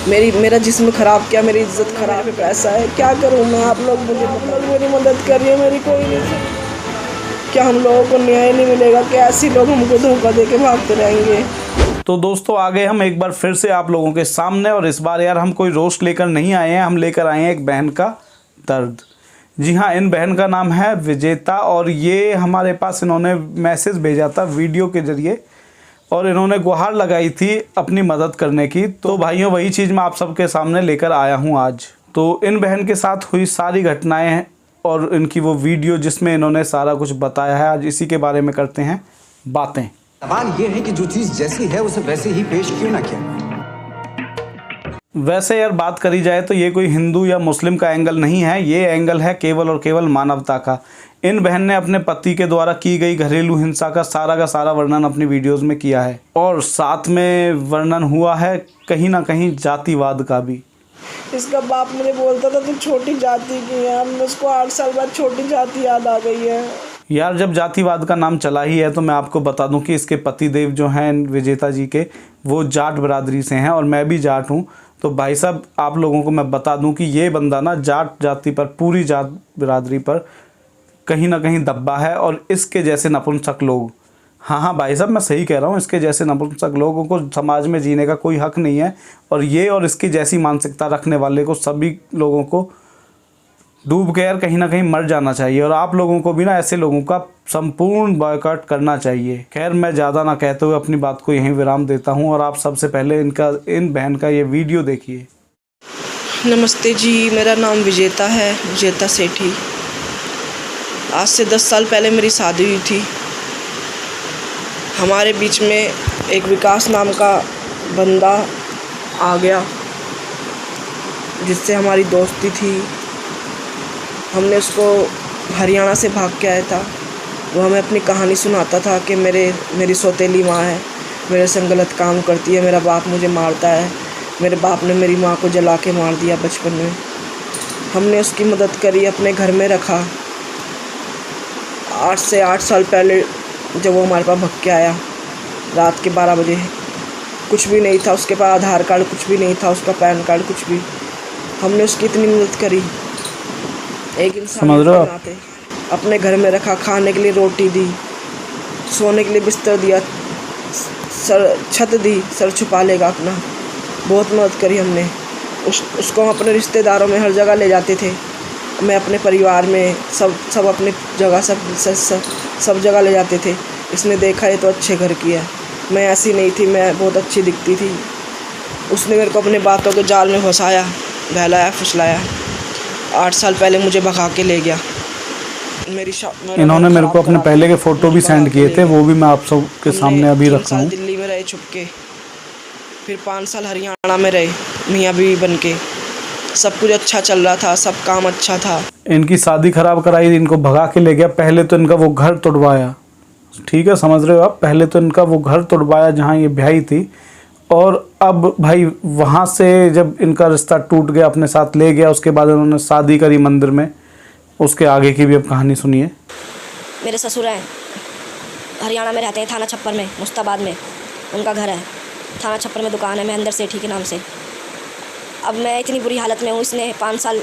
मेरा जिस्म ख़राब किया, मेरी इज़्ज़त ख़राब है। पैसा है, क्या करूँ मैं? आप लोग मुझे बताओ, मेरी मदद करिए, मेरी कोई नहीं सुन। क्या हम लोगों को न्याय नहीं मिलेगा? क्या ऐसे लोग हमको धोखा दे के भागते रहेंगे? तो दोस्तों आ गए हम एक बार फिर से आप लोगों के सामने, और इस बार यार हम कोई रोस्ट लेकर नहीं आए हैं, हम लेकर आए हैं एक बहन का दर्द। जी हाँ, इन बहन का नाम है विजेता, और ये हमारे पास इन्होंने मैसेज भेजा था वीडियो के ज़रिए, और इन्होंने गुहार लगाई थी अपनी मदद करने की। तो भाइयों वही चीज़ मैं आप सबके सामने लेकर आया हूँ आज। तो इन बहन के साथ हुई सारी घटनाएं और इनकी वो वीडियो जिसमें इन्होंने सारा कुछ बताया है, आज इसी के बारे में करते हैं बातें। सवाल ये है कि जो चीज़ जैसी है उसे वैसे ही पेश क्यों ना किया। वैसे यार बात करी जाए तो ये कोई हिंदू या मुस्लिम का एंगल नहीं है, ये एंगल है केवल और केवल मानवता का। इन बहन ने अपने पति के द्वारा की गई घरेलू हिंसा का सारा वर्णन अपनी वीडियोस में किया है, और साथ में वर्णन हुआ है कहीं ना कहीं जातिवाद का भी। इसका बाप मुझे बोलता था तू छोटी जाति की है, अब उसको 8 साल बाद छोटी जाति याद आ गई है। यार जब जातिवाद का नाम चला ही है तो मैं आपको बता दूं कि इसके पतिदेव जो हैं विजेता जी के, वो जाट बिरादरी से हैं, और मैं भी जाट हूं। तो भाई साहब आप लोगों को मैं बता दूं कि ये बंदा ना जाट जाति पर, पूरी जाट बिरादरी पर कहीं ना कहीं दब्बा है, और इसके जैसे नपुंसक लोग, हाँ भाई साहब मैं सही कह रहा हूँ, इसके जैसे नपुंसक लोगों को समाज में जीने का कोई हक नहीं है, और ये और इसकी जैसी मानसिकता रखने वाले को, सभी लोगों को डूब के यार कहीं ना कहीं मर जाना चाहिए। और आप लोगों को भी ना ऐसे लोगों का संपूर्ण बॉयकॉट करना चाहिए। खैर मैं ज़्यादा ना कहते हुए अपनी बात को यहीं विराम देता हूं, और आप सबसे पहले इन बहन का ये वीडियो देखिए। नमस्ते जी, मेरा नाम विजेता है, विजेता सेठी। आज से 10 साल पहले मेरी शादी हुई थी। हमारे बीच में एक विकास नाम का बंदा आ गया जिससे हमारी दोस्ती थी। हमने उसको हरियाणा से भाग के आया था। वो हमें अपनी कहानी सुनाता था कि मेरी सौतेली माँ है, मेरे संग गलत काम करती है, मेरा बाप मुझे मारता है, मेरे बाप ने मेरी माँ को जला के मार दिया बचपन में। हमने उसकी मदद करी, अपने घर में रखा। 8 से 8 साल पहले जब वो हमारे पास भग के आया, रात के 12 बजे, कुछ भी नहीं था उसके पास, आधार कार्ड कुछ भी नहीं था उसका, पैन कार्ड कुछ भी। हमने उसकी इतनी मदद करी, एक इंसान बनाते, अपने घर में रखा, खाने के लिए रोटी दी, सोने के लिए बिस्तर दिया, छत दी, सर छुपा लेगा अपना। बहुत मदद करी हमने। उसको हम अपने रिश्तेदारों में हर जगह ले जाते थे। मैं अपने परिवार में सब अपनी जगह सब जगह ले जाते थे। इसने देखा ये तो अच्छे घर की है, मैं ऐसी नहीं थी, मैं बहुत अच्छी दिखती थी। उसने मेरे को अपने बातों के जाल में फंसाया, बहलाया फुसलाया। 8 साल पहले मुझे भगा के ले गया। इन्होंने मेरे को अपने पहले के फ़ोटो भी सेंड किए थे, वो भी मैं आप सब के सामने अभी रखा हूँ। दिल्ली में रहे छुप के, फिर 5 साल हरियाणा में रहे मियाँ बीवी बन के। सब कुछ अच्छा चल रहा था, सब काम अच्छा था। इनकी शादी खराब कराई, इनको भगा के ले गया। पहले तो इनका वो घर तोड़वाया, ठीक है समझ रहे हो आप, पहले तो इनका वो घर तोड़वाया जहाँ ये ब्याही थी, और अब भाई वहाँ से जब इनका रिश्ता टूट गया, अपने साथ ले गया, उसके बाद इन्होंने शादी करी मंदिर में। उसके आगे की भी अब कहानी सुनिए। मेरे ससुर हैं, हरियाणा में रहते हैं, थाना छप्पर में, मुस्ताबाद में उनका घर है। थाना छप्पर में दुकान है महेंद्र सेठी के नाम से। अब मैं इतनी बुरी हालत में हूँ। इसने 5 साल,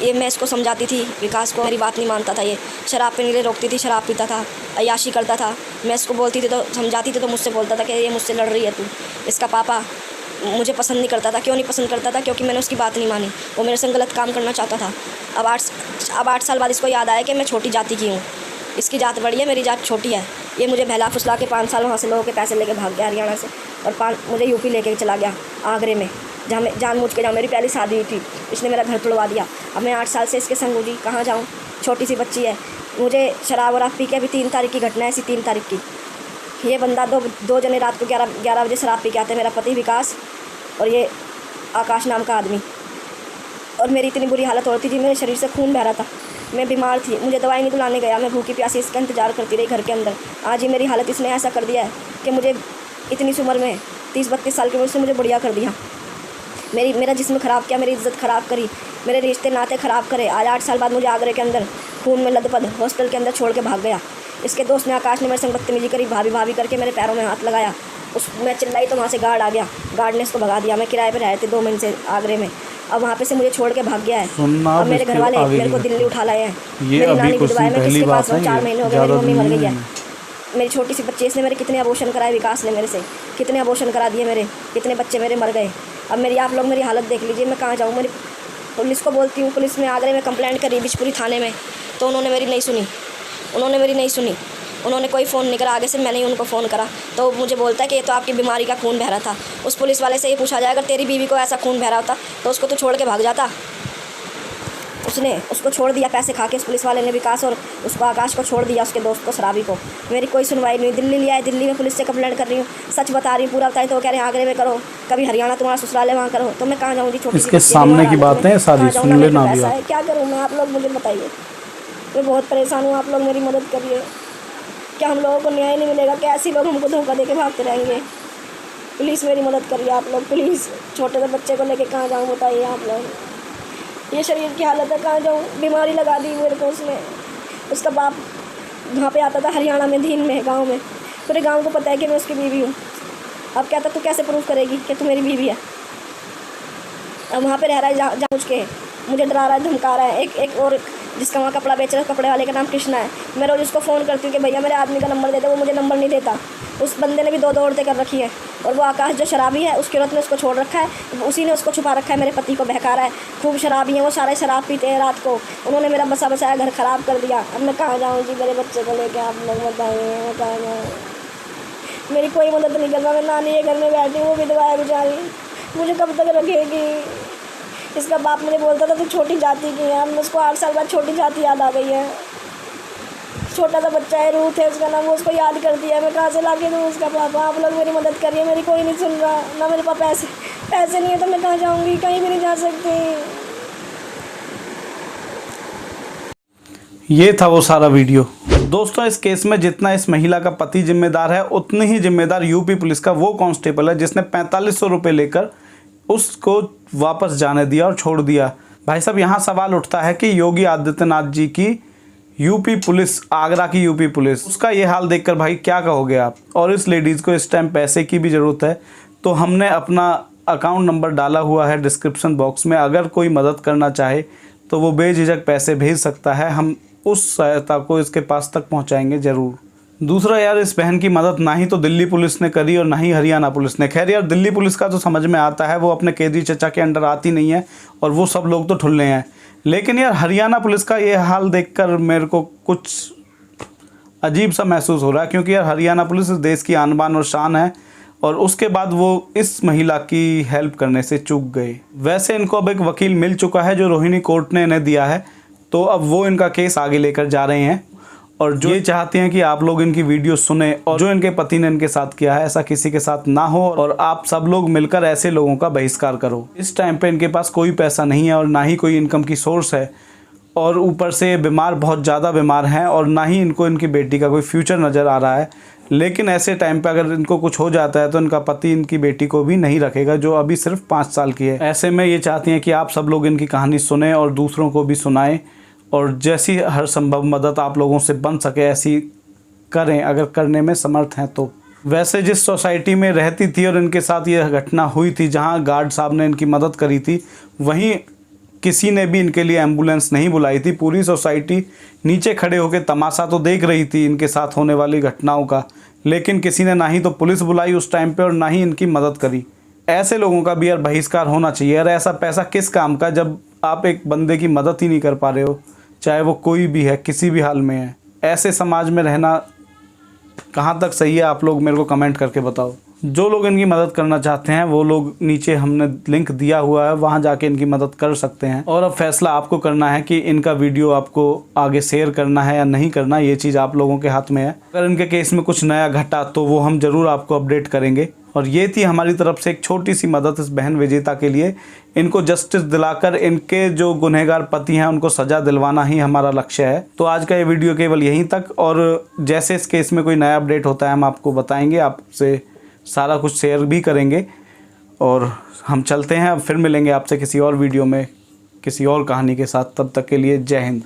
ये मैं इसको समझाती थी, विकास को, मेरी बात नहीं मानता था। ये शराब पीने के लिए रोकती थी, शराब पीता था, अय्याशी करता था। मैं इसको बोलती थी तो समझाती थी तो मुझसे बोलता था कि ये मुझसे लड़ रही है तू। इसका पापा मुझे पसंद नहीं करता था। क्यों नहीं पसंद करता था? क्योंकि मैंने उसकी बात नहीं मानी। वो मेरे संग गलत काम करना चाहता था। अब 8 साल बाद इसको याद आया कि मैं छोटी जाति की हूँ, इसकी जात बड़ी है, मेरी जात छोटी है। ये मुझे बहला फुसला के 5 साल वहाँ से लोगों के पैसे लेके भाग गया हरियाणा से, और मुझे यूपी लेके चला गया, आगरे में, जहाँ मैं जानबूझ के, जहाँ मेरी पहली शादी हुई थी। इसने मेरा घर तोड़वा दिया। अब मैं 8 साल से इसके संग हूँ जी, कहाँ जाऊँ? छोटी सी बच्ची है। मुझे शराब वराब पी के, अभी 3 तारीख की घटना है, ऐसी 3 तारीख की। ये बंदा दो जने रात को 11 बजे शराब पी के आते हैं, मेरा पति विकास और ये आकाश नाम का आदमी। और मेरी इतनी बुरी हालत हो रही थी, मेरे शरीर से खून बह रहा था, मैं बीमार थी, मुझे दवाई नहीं दिलाने गया, मैं भूखी प्यासी इसका इंतज़ार करती रही घर के अंदर। आज ही मेरी हालत इसने ऐसा कर दिया है कि मुझे इतनी सी उम्र में 30-32 साल की उम्र से मुझे बढ़िया कर दिया। मेरा जिस्म ख़राब किया, मेरी इज़्ज़त ख़राब करी, मेरे रिश्ते नाते ख़राब करे। आज 8 साल बाद मुझे आगरे के अंदर खून में लदपद हॉस्टल के अंदर छोड़ के भाग गया। इसके दोस्त ने, आकाश ने, मेरे संग बदतमीजी करी, भाभी करके मेरे पैरों में हाथ लगाया। मैं चिल्लाई तो वहाँ से गार्ड आ गया, गार्ड ने उसको भगा दिया। मैं किराए पे रहे थे 2 महीने से आगरे में, अब वहाँ पे से मुझे छोड़ के भाग गया है। अब मेरे घर वाले मेरे को दिल्ली उठा लाए हैं। मेरी नानी विधवा है, मैं किसके पास रहूँ? 4 महीने हो गए, मेरी मम्मी मर गई है। मेरी छोटी सी बच्ची, इसने मेरे कितने अबॉर्शन कराए, विकास ने मेरे से कितने अबॉर्शन करा दिए, मेरे कितने बच्चे मेरे मर गए। अब मेरी आप लोग मेरी हालत देख लीजिए, मैं कहाँ जाऊँ? मेरी पुलिस को बोलती हूँ, पुलिस में आगरे में कंप्लेंट करी बिशपुरी थाने में, तो उन्होंने मेरी नहीं सुनी। उन्होंने कोई फ़ोन नहीं करा आगे से, मैंने ही उनको फ़ोन करा। तो मुझे बोलता है कि ये तो आपकी बीमारी का खून बह रहा था। उस पुलिस वाले से ये पूछा जाए, अगर तेरी बीवी को ऐसा खून बह रहा होता तो उसको तो छोड़ के भाग जाता। उसने उसको छोड़ दिया पैसे खा के, उस पुलिस वाले ने विकास और उसको आकाश को छोड़ दिया, उसके दोस्त को शराबी को। मेरी कोई सुनवाई नहीं। दिल्ली लिया है, दिल्ली में पुलिस से कंप्लेंट कर रही हूँ, सच बता रही हूँ पूरा बताई, तो वो कह रहे हैं आगरे में करो, कभी हरियाणा तुम्हारा ससुराल है वहाँ करो। तो मैं कहाँ जाऊँ जी? छोटी इसके सामने की बातें सारी सुन लेना भी आप। क्या करूँ मैं? आप लोग मुझे बताइए, मैं बहुत परेशान हूँ, आप लोग मेरी मदद करिए। क्या हम लोगों को न्याय नहीं मिलेगा? क्या ऐसे लोग हमको धोखा दे के भागते रहेंगे? प्लीज़ मेरी मदद करिए आप लोग, प्लीज़। छोटे से बच्चे को लेके कहाँ जाऊँ बताइए आप लोग? ये शरीर की हालत है, कहाँ जाऊँ? बीमारी लगा दी मेरे को उसने। उसका बाप वहाँ पे आता था हरियाणा में, धीन में, गांव में, पूरे गांव को पता है कि मैं उसकी बीवी हूँ। अब कहता तू कैसे प्रूव करेगी कि तू मेरी बीवी है? अब वहाँ पे रह रहा है जान के, मुझे डरा रहा है, धमका रहा है। एक और जिसका वहाँ कपड़ा बेच रहा है, कपड़े वाले का नाम कृष्णा है। मैं रोज़ उसको फ़ोन करती हूँ कि भैया मेरे आदमी का नंबर दे दे, वो मुझे नंबर नहीं देता। उस बंदे ने भी 2 औरतें कर रखी है। और वो आकाश जो शराबी है, उसकी औरत ने उसको छोड़ रखा है, उसी ने उसको छुपा रखा है, मेरे पति को बहका रहा है। खूब शराबी है वो, सारे शराब पीते हैं रात को। उन्होंने मेरा बसा बसाया घर ख़राब कर दिया। अब मैं कहाँ जाऊँ जी? मेरे बच्चे को लेके आप लोग बताइए, मैं कहाँ जाऊँ? मेरी कोई मदद नहीं कर रहा। मैं नानी के घर में बैठी हूँ, वो विधवा है बेचारी, मुझे कब तक रखेगी? इसका बाप मुझे बोलता था तू छोटी जाति की है। अब उसको 8 साल बाद छोटी जाति याद आ गई है। छोटा सा बच्चा है, रूथ है उसका नाम, वो उसको याद करती है। मैं कहाँ से ला के दूँ उसका पापा? आप लोग मेरी मदद करिए, मेरी कोई नहीं सुन रहा ना। मेरे पास पैसे नहीं है तो मैं कहाँ जाऊँगी? कहीं भी नहीं जा सकती। ये था वो सारा वीडियो। दोस्तों, इस केस में जितना इस महिला का पति जिम्मेदार है, उतनी ही जिम्मेदार यूपी पुलिस का वो कांस्टेबल है जिसने 4500 रुपये लेकर उसको वापस जाने दिया और छोड़ दिया। भाई साहब, यहाँ सवाल उठता है कि योगी आदित्यनाथ जी की यूपी पुलिस, आगरा की यूपी पुलिस, उसका ये हाल देखकर भाई क्या कहोगे आप? और इस लेडीज़ को इस टाइम पैसे की भी ज़रूरत है, तो हमने अपना अकाउंट नंबर डाला हुआ है डिस्क्रिप्शन बॉक्स में। अगर कोई मदद करना चाहे तो वो बेझिझक पैसे भेज सकता है, हम उस सहायता को इसके पास तक पहुँचाएँगे ज़रूर। दूसरा यार, इस बहन की मदद ना ही तो दिल्ली पुलिस ने करी और ना ही हरियाणा पुलिस ने। खैर यार, दिल्ली पुलिस का तो समझ में आता है, वो अपने केजरी चचा के अंडर आती नहीं है और वो सब लोग तो ठुल्ले हैं। लेकिन यार, हरियाणा पुलिस का ये हाल देखकर मेरे को कुछ अजीब सा महसूस हो रहा है, क्योंकि यार हरियाणा पुलिस इस देश की आन बान और शान है, और उसके बाद वो इस महिला की हेल्प करने से चूक गए। वैसे इनको अब एक वकील मिल चुका है जो रोहिणी कोर्ट ने इन्हें दिया है, तो अब वो इनका केस आगे लेकर जा रहे हैं। और जो ये चाहती हैं कि आप लोग इनकी वीडियो सुने, और जो इनके पति ने इनके साथ किया है ऐसा किसी के साथ ना हो, और आप सब लोग मिलकर ऐसे लोगों का बहिष्कार करो। इस टाइम पे इनके पास कोई पैसा नहीं है और ना ही कोई इनकम की सोर्स है, और ऊपर से बीमार, बहुत ज़्यादा बीमार हैं, और ना ही इनको इनकी बेटी का कोई फ्यूचर नज़र आ रहा है। लेकिन ऐसे टाइम पे अगर इनको कुछ हो जाता है तो इनका पति इनकी बेटी को भी नहीं रखेगा, जो अभी सिर्फ 5 साल की है। ऐसे में ये चाहती हैं कि आप सब लोग इनकी कहानी सुने और दूसरों को भी सुनाएं, और जैसी हर संभव मदद आप लोगों से बन सके ऐसी करें, अगर करने में समर्थ हैं तो। वैसे जिस सोसाइटी में रहती थी और इनके साथ ये घटना हुई थी, जहां गार्ड साहब ने इनकी मदद करी थी, वहीं किसी ने भी इनके लिए एम्बुलेंस नहीं बुलाई थी। पूरी सोसाइटी नीचे खड़े होकर तमाशा तो देख रही थी इनके साथ होने वाली घटनाओं का, लेकिन किसी ने ना ही तो पुलिस बुलाई उस टाइम पे और ना ही इनकी मदद करी। ऐसे लोगों का भी यार बहिष्कार होना चाहिए। यार, ऐसा पैसा किस काम का जब आप एक बंदे की मदद ही नहीं कर पा रहे हो, चाहे वो कोई भी है, किसी भी हाल में है। ऐसे समाज में रहना कहाँ तक सही है? आप लोग मेरे को कमेंट करके बताओ। जो लोग इनकी मदद करना चाहते हैं वो लोग नीचे हमने लिंक दिया हुआ है, वहाँ जाके इनकी मदद कर सकते हैं। और अब फैसला आपको करना है कि इनका वीडियो आपको आगे शेयर करना है या नहीं करना, ये चीज़ आप लोगों के हाथ में है। अगर इनके केस में कुछ नया घटा तो वो हम ज़रूर आपको अपडेट करेंगे। और ये थी हमारी तरफ से एक छोटी सी मदद इस बहन विजेता के लिए। इनको जस्टिस दिलाकर इनके जो गुनहगार पति हैं उनको सज़ा दिलवाना ही हमारा लक्ष्य है। तो आज का ये वीडियो केवल यहीं तक, और जैसे इस केस में कोई नया अपडेट होता है हम आपको बताएंगे, आपसे सारा कुछ शेयर भी करेंगे। और हम चलते हैं, अब फिर मिलेंगे आपसे किसी और वीडियो में किसी और कहानी के साथ। तब तक के लिए जय हिंद।